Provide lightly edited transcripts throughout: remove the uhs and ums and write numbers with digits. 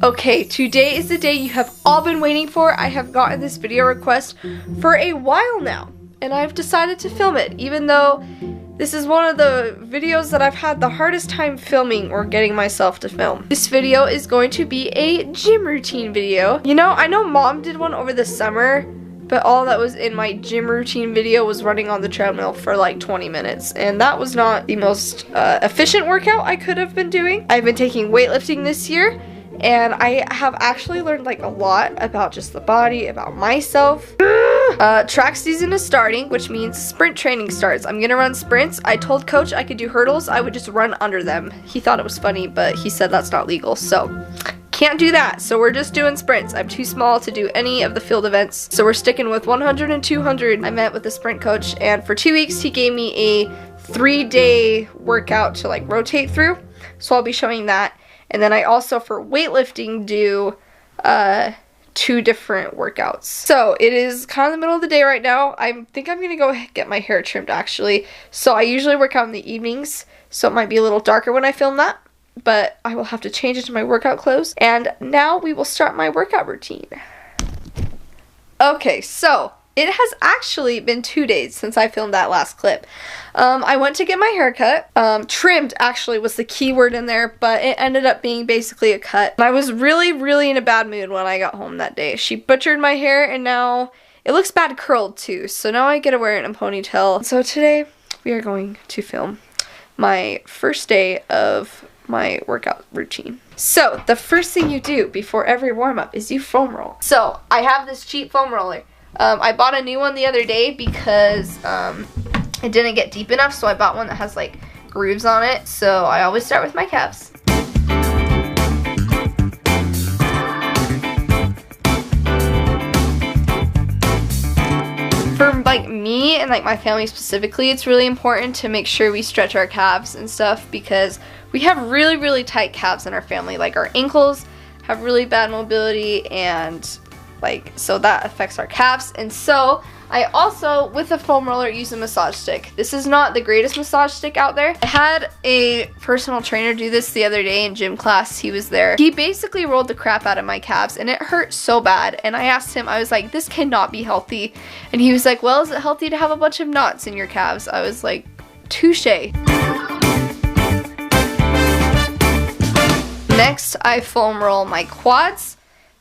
Okay, today is the day you have all been waiting for. I have gotten this video request for a while now, and I've decided to film it, even though this is one of the videos that I've had the hardest time filming or getting myself to film. This video is going to be a gym routine video. You know, I know Mom did one over the summer, but all that was in my gym routine video was running on the treadmill for like 20 minutes, and that was not the most efficient workout I could have been doing. I've been taking weightlifting this year, and I have actually learned like a lot about just the body, about myself. Track season is starting, which means sprint training starts. I'm gonna run sprints. I told coach I could do hurdles. I would just run under them. He thought it was funny, but he said that's not legal, so can't do that. So we're just doing sprints. I'm too small to do any of the field events, so we're sticking with 100 and 200. I met with the sprint coach, and for 2 weeks he gave me a 3-day workout to like rotate through, so I'll be showing that. And then I also, for weightlifting, do 2 different workouts. So it is kind of the middle of the day right now. I think I'm gonna go get my hair trimmed actually. So I usually work out in the evenings, so it might be a little darker when I film that, but I will have to change into my workout clothes. And now we will start my workout routine. Okay, so it has actually been 2 days since I filmed that last clip. I went to get my hair cut. Trimmed actually was the key word in there, but it ended up being basically a cut. And I was really in a bad mood when I got home that day. She butchered my hair, and now it looks bad curled too, so now I get to wear it in a ponytail. So today we are going to film my first day of my workout routine. So the first thing you do before every warm-up is you foam roll. So I have this cheap foam roller. I bought a new one the other day because it didn't get deep enough, so I bought one that has like grooves on it. So I always start with my calves. For like me and like my family specifically, it's really important to make sure we stretch our calves and stuff, because we have really tight calves in our family. Like our ankles have really bad mobility, and like, so that affects our calves. And so I also, with a foam roller, use a massage stick. This is not the greatest massage stick out there. I had a personal trainer do this the other day in gym class. He was there. He basically rolled the crap out of my calves, and it hurt so bad. And I asked him, I was like, this cannot be healthy. And he was like, well, is it healthy to have a bunch of knots in your calves? I was like, touche. Next, I foam roll my quads,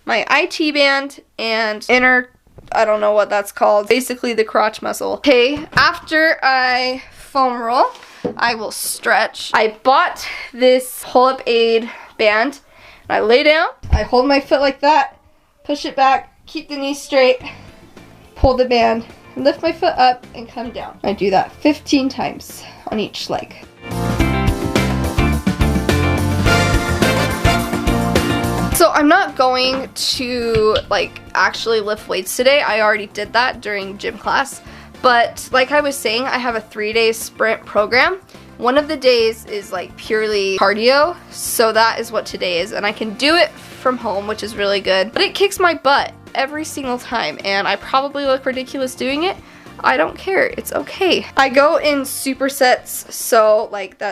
my IT band, and inner, I don't know what that's called, basically the crotch muscle. Okay, after I foam roll, I will stretch. I bought this pull-up aid band, and I lay down, I hold my foot like that, push it back, keep the knee straight, pull the band, and lift my foot up and come down. I do that 15 times on each leg. So I'm not going to like actually lift weights today. I already did that during gym class. But like I was saying, I have a 3-day sprint program. One of the days is like purely cardio. So that is what today is. And I can do it from home, which is really good. But it kicks my butt every single time. And I probably look ridiculous doing it. I don't care. It's okay. I go in supersets. So like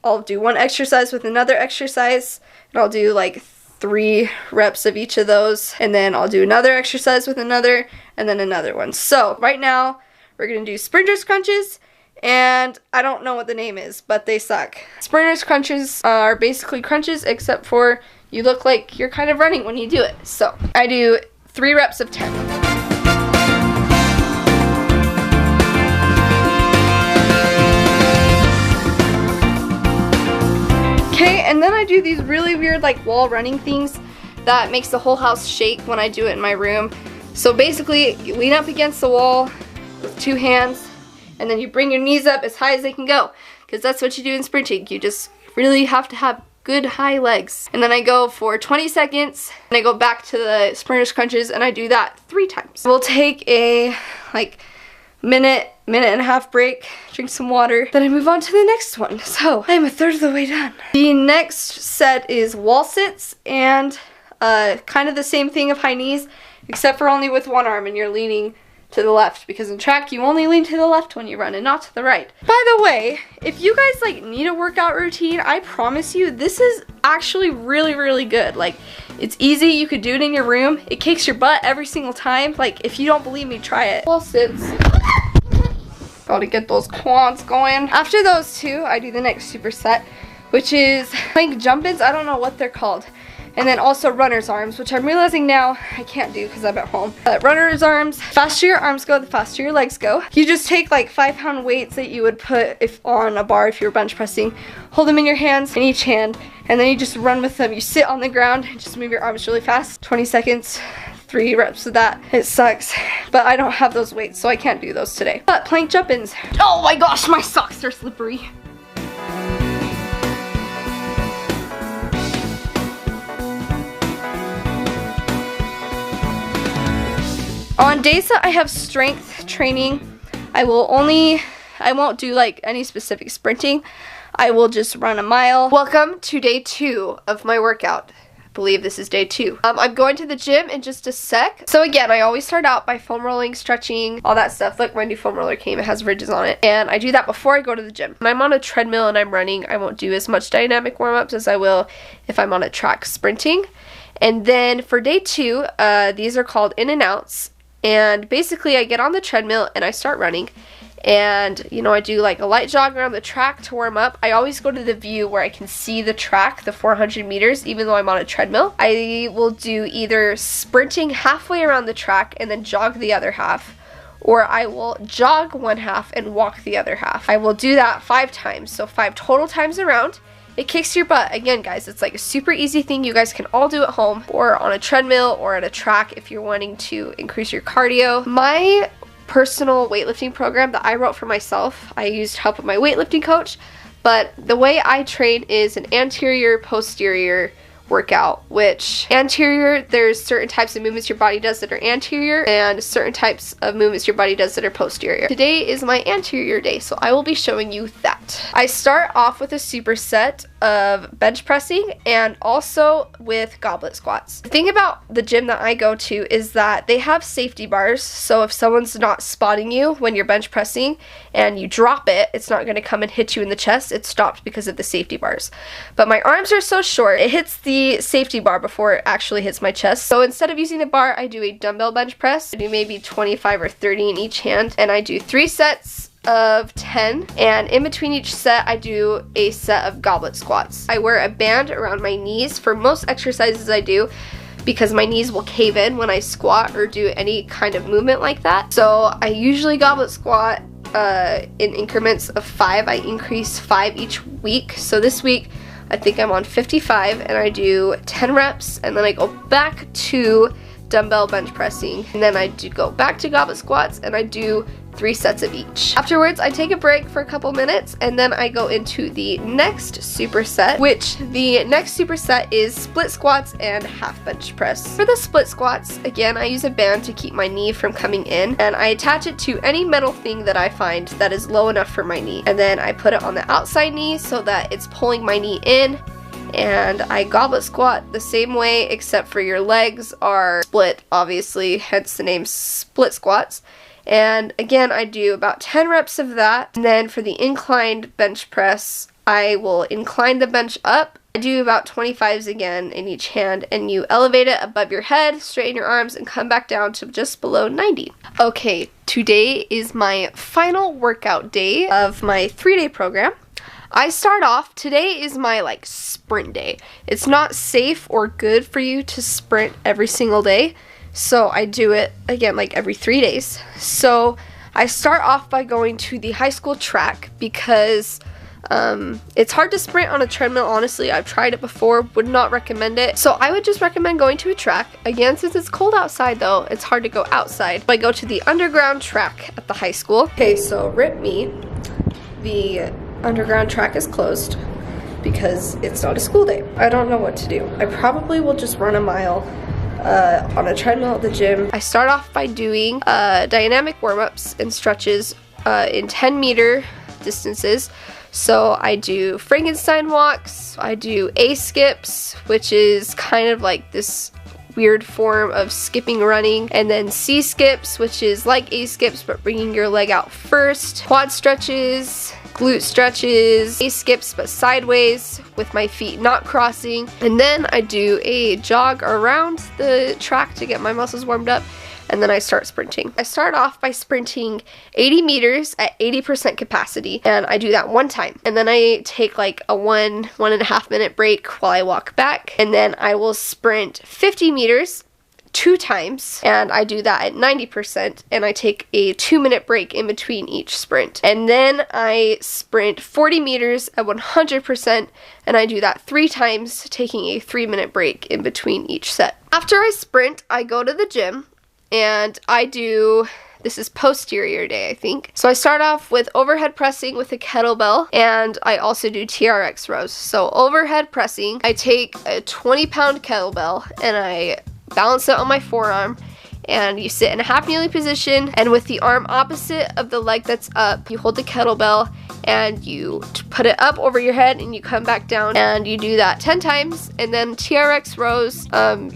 I'll do one exercise with another exercise. And I'll do like 3 reps of each of those, and then I'll do another exercise with another, and then another one. So right now we're gonna do sprinters crunches, and I don't know what the name is, but they suck. Sprinters crunches are basically crunches, except for you look like you're kind of running when you do it. So I do 3 reps of 10. Okay, and then I do these really weird like wall running things that makes the whole house shake when I do it in my room. So basically, you lean up against the wall with 2 hands, and then you bring your knees up as high as they can go, because that's what you do in sprinting. You just really have to have good high legs. And then I go for 20 seconds, and I go back to the sprinters crunches, and I do that 3 times. We'll take a like minute and a half break, drink some water, then I move on to the next one. So I'm a third of the way done. The next set is wall sits, and kind of the same thing of high knees, except for only with one arm, and you're leaning to the left, because in track you only lean to the left when you run and not to the right. By the way, if you guys like need a workout routine, I promise you this is actually really good. Like, it's easy, you could do it in your room. It kicks your butt every single time. Like, if you don't believe me, try it. Wall sits. Gotta get those quads going. After those two, I do the next superset, which is plank jump-ins. I don't know what they're called. And then also runner's arms, which I'm realizing now I can't do because I'm at home. But runner's arms, faster your arms go, the faster your legs go. You just take like 5-pound weights that you would put if on a bar if you were bench pressing, hold them in your hands, in each hand, and then you just run with them. You sit on the ground and just move your arms really fast. 20 seconds, 3 reps of that. It sucks, but I don't have those weights, so I can't do those today. But plank jump-ins. Oh my gosh, my socks are slippery. On days that I have strength training, I won't do like any specific sprinting. I will just run a mile. Welcome to day 2 of my workout. I believe this is day 2. I'm going to the gym in just a sec. So again, I always start out by foam rolling, stretching, all that stuff. Look, my new foam roller came, it has ridges on it. And I do that before I go to the gym. When I'm on a treadmill and I'm running, I won't do as much dynamic warm-ups as I will if I'm on a track sprinting. And then for day 2, these are called in and outs. And basically I get on the treadmill and I start running, and you know, I do like a light jog around the track to warm up. I always go to the view where I can see the track, the 400 meters, even though I'm on a treadmill. I will do either sprinting halfway around the track and then jog the other half, or I will jog one half and walk the other half. I will do that 5 times, so 5 total times around. It kicks your butt. Again, guys, it's like a super easy thing you guys can all do at home or on a treadmill or at a track if you're wanting to increase your cardio. My personal weightlifting program that I wrote for myself, I used help with my weightlifting coach, but the way I train is an anterior, posterior workout, which anterior, there's certain types of movements your body does that are anterior and certain types of movements your body does that are posterior. Today is my anterior day, so I will be showing you that. I start off with a superset of bench pressing and also with goblet squats. The thing about the gym that I go to is that they have safety bars, so if someone's not spotting you when you're bench pressing and you drop it, it's not going to come and hit you in the chest. It's stopped because of the safety bars. But my arms are so short, it hits the safety bar before it actually hits my chest. So instead of using the bar, I do a dumbbell bench press. I do maybe 25 or 30 in each hand, and I do 3 sets of 10, and in between each set I do a set of goblet squats. I wear a band around my knees for most exercises I do because my knees will cave in when I squat or do any kind of movement like that. So I usually goblet squat in increments of 5. I increase 5 each week. So this week I think I'm on 55 and I do 10 reps, and then I go back to dumbbell bench pressing, and then I do go back to goblet squats and I do 3 sets of each. Afterwards, I take a break for a couple minutes and then I go into the next superset, which the next superset is split squats and half bench press. For the split squats, again, I use a band to keep my knee from coming in, and I attach it to any metal thing that I find that is low enough for my knee. And then I put it on the outside knee so that it's pulling my knee in, and I goblet squat the same way except for your legs are split, obviously, hence the name split squats. And again, I do about 10 reps of that. And then for the inclined bench press, I will incline the bench up. I do about 25s again in each hand, and you elevate it above your head, straighten your arms, and come back down to just below 90. Okay, today is my final workout day of my 3-day program. I start off, today is my like sprint day. It's not safe or good for you to sprint every single day, so I do it again like every 3 days. So I start off by going to the high school track because it's hard to sprint on a treadmill, honestly. I've tried it before, would not recommend it. So I would just recommend going to a track. Again, since it's cold outside though, it's hard to go outside. I go to the underground track at the high school. Okay, so rip me. The underground track is closed because it's not a school day. I don't know what to do. I probably will just run a mile on a treadmill at the gym. I start off by doing dynamic warm-ups and stretches in 10-meter distances. So I do Frankenstein walks, I do A-skips, which is kind of like this weird form of skipping running, and then C skips, which is like A skips but bringing your leg out first, quad stretches, glute stretches, A skips but sideways with my feet not crossing, and then I do a jog around the track to get my muscles warmed up, and then I start sprinting. I start off by sprinting 80 meters at 80% capacity, and I do that one time. And then I take like a 1.5 minute break while I walk back, and then I will sprint 50 meters 2 times, and I do that at 90%, and I take a 2-minute break in between each sprint. And then I sprint 40 meters at 100%, and I do that 3 times, taking a 3-minute break in between each set. After I sprint, I go to the gym, and I do, this is posterior day, I think. So I start off with overhead pressing with a kettlebell, and I also do TRX rows. So overhead pressing, I take a 20-pound kettlebell and I balance it on my forearm, and you sit in a half kneeling position, and with the arm opposite of the leg that's up, you hold the kettlebell and you put it up over your head and you come back down, and you do that 10 times. And then TRX rows,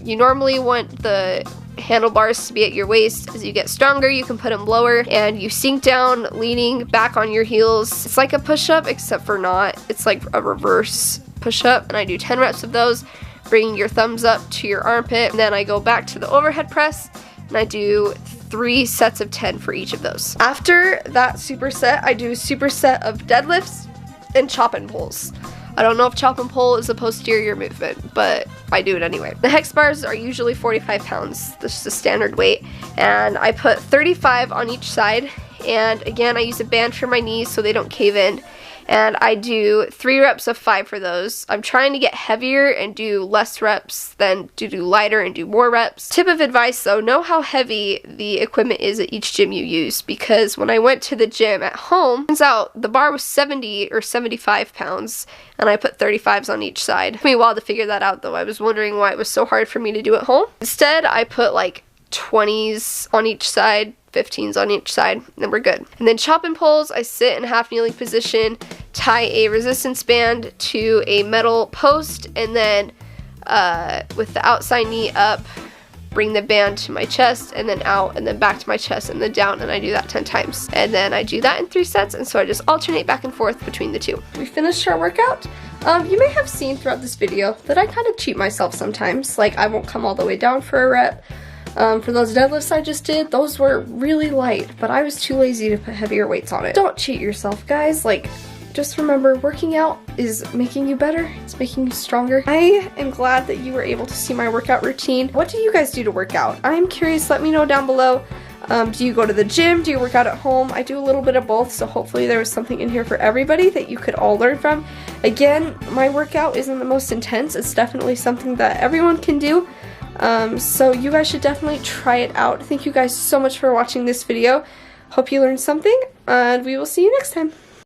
you normally want the handlebars to be at your waist. As you get stronger, you can put them lower, and you sink down leaning back on your heels. It's like a push-up, except for not. It's like a reverse push-up, and I do 10 reps of those, bringing your thumbs up to your armpit. And then I go back to the overhead press, and I do 3 sets of 10 for each of those. After that superset, I do a superset of deadlifts and chop and pulls. I don't know if chop and pull is a posterior movement, but I do it anyway. The hex bars are usually 45 pounds. This is the standard weight, and I put 35 on each side, and again I use a band for my knees so they don't cave in, and I do 3 reps of 5 for those. I'm trying to get heavier and do less reps than to do lighter and do more reps. Tip of advice though, know how heavy the equipment is at each gym you use, because when I went to the gym at home, turns out the bar was 70 or 75 pounds, and I put 35s on each side. It took me a while to figure that out though. I was wondering why it was so hard for me to do at home. Instead, I put like 20s on each side, 15s on each side, and we're good. And then chop and pulls, I sit in a half kneeling position, tie a resistance band to a metal post, and then with the outside knee up, bring the band to my chest, and then out, and then back to my chest, and then down, and I do that 10 times. And then I do that in 3 sets, and so I just alternate back and forth between the 2. We finished our workout. You may have seen throughout this video that I kind of cheat myself sometimes. Like, I won't come all the way down for a rep. For those deadlifts I just did, those were really light, but I was too lazy to put heavier weights on it. Don't cheat yourself, guys. Like, just remember, working out is making you better. It's making you stronger. I am glad that you were able to see my workout routine. What do you guys do to work out? I'm curious. Let me know down below. Do you go to the gym? Do you work out at home? I do a little bit of both, so hopefully there was something in here for everybody that you could all learn from. Again, my workout isn't the most intense. It's definitely something that everyone can do. So you guys should definitely try it out. Thank you guys so much for watching this video. Hope you learned something, and we will see you next time.